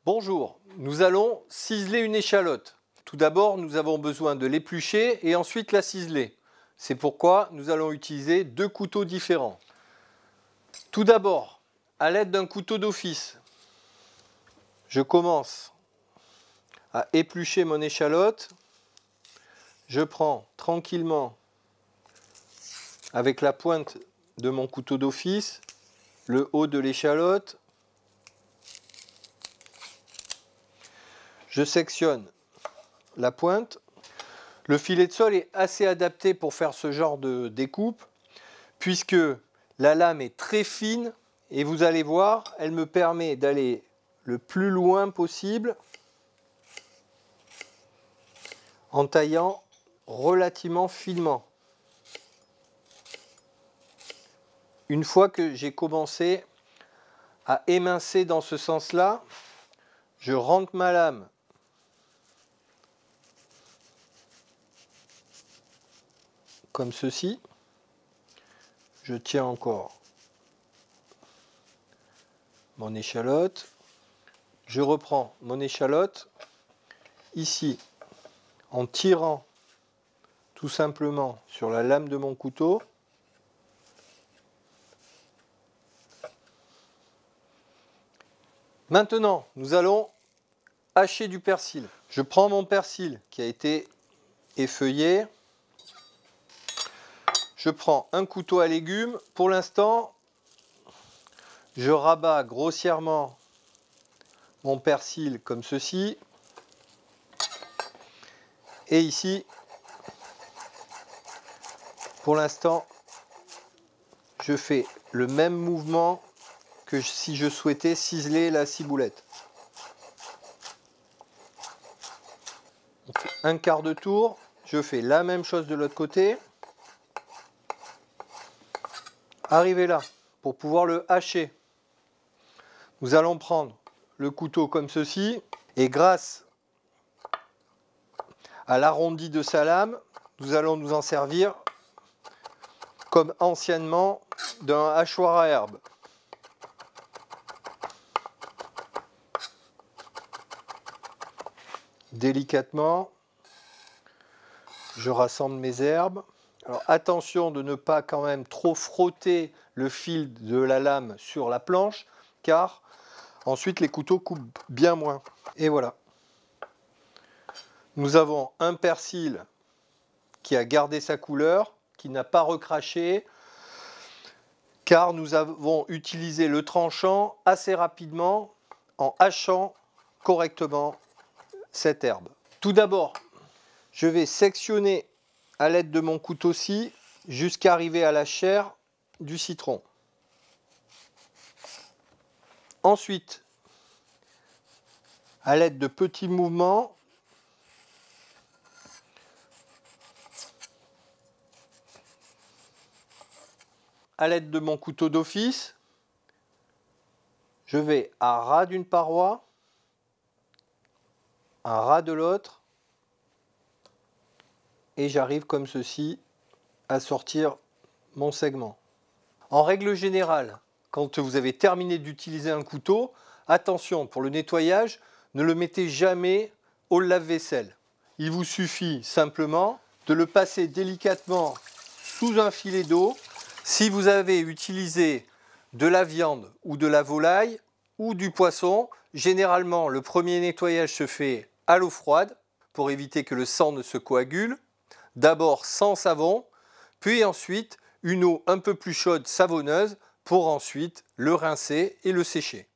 Bonjour, nous allons ciseler une échalote. Tout d'abord, nous avons besoin de l'éplucher et ensuite la ciseler. C'est pourquoi nous allons utiliser deux couteaux différents. Tout d'abord, à l'aide d'un couteau d'office, je commence à éplucher mon échalote. Je prends tranquillement avec la pointe de mon couteau d'office le haut de l'échalote. Je sectionne la pointe. Le filet de sol est assez adapté pour faire ce genre de découpe puisque la lame est très fine et vous allez voir, elle me permet d'aller le plus loin possible en taillant relativement finement. Une fois que j'ai commencé à émincer dans ce sens-là, je rentre ma lame comme ceci. Je tiens encore mon échalote. Je reprends mon échalote ici en tirant tout simplement sur la lame de mon couteau. Maintenant, nous allons hacher du persil. Je prends mon persil qui a été effeuillé. Je prends un couteau à légumes. Pour l'instant, je rabats grossièrement mon persil comme ceci. Et ici, pour l'instant, je fais le même mouvement que si je souhaitais ciseler la ciboulette. On fait un quart de tour. Je fais la même chose de l'autre côté. Arrivé là, pour pouvoir le hacher, nous allons prendre le couteau comme ceci et grâce à l'arrondi de sa lame, nous allons nous en servir comme anciennement d'un hachoir à herbe. Délicatement, je rassemble mes herbes. Alors attention de ne pas quand même trop frotter le fil de la lame sur la planche, car ensuite les couteaux coupent bien moins. Et voilà. Nous avons un persil qui a gardé sa couleur, qui n'a pas recraché, car nous avons utilisé le tranchant assez rapidement en hachant correctement cette herbe. Tout d'abord, je vais sectionner à l'aide de mon couteau-ci jusqu'à arriver à la chair du citron. Ensuite, à l'aide de petits mouvements, à l'aide de mon couteau d'office, je vais à ras d'une paroi, à ras de l'autre, et j'arrive comme ceci à sortir mon segment. En règle générale, quand vous avez terminé d'utiliser un couteau, attention, pour le nettoyage, ne le mettez jamais au lave-vaisselle. Il vous suffit simplement de le passer délicatement sous un filet d'eau. Si vous avez utilisé de la viande ou de la volaille ou du poisson, généralement le premier nettoyage se fait à l'eau froide pour éviter que le sang ne se coagule. D'abord sans savon, puis ensuite une eau un peu plus chaude savonneuse pour ensuite le rincer et le sécher.